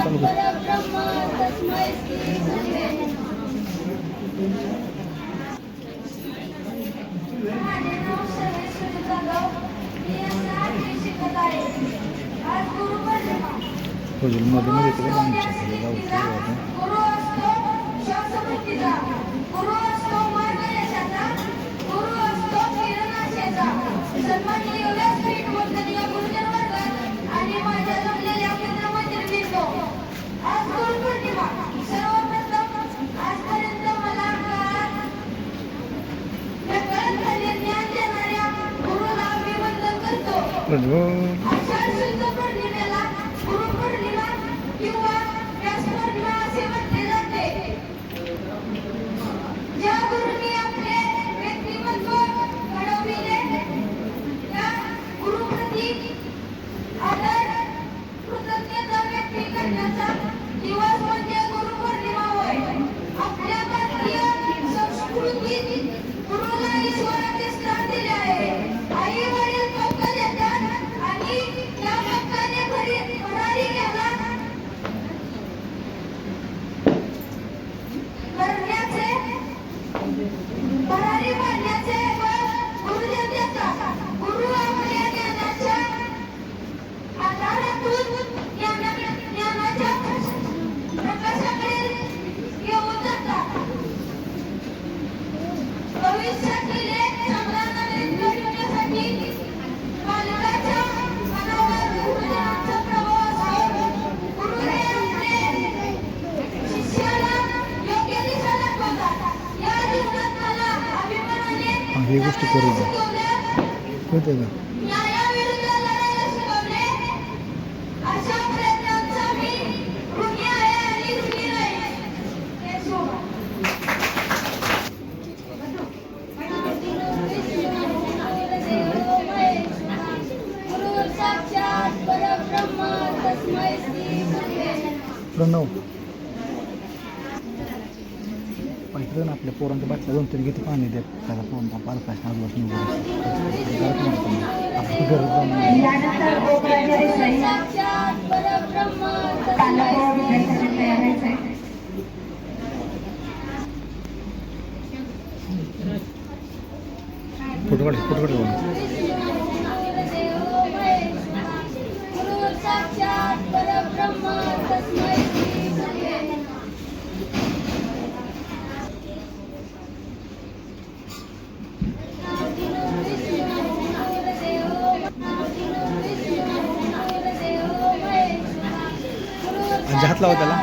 चालू कर. मध्ये येते का आमच्याकडे गावठी हे गोष्टी करू द्या कळते का. प्रणव पाहिजे ना आपल्या पोरांच्या बाटल्या 2-3 किती पाणी देत त्याला फोन पालकाश आजूबाजू फोटो काढ हात लावा त्याला.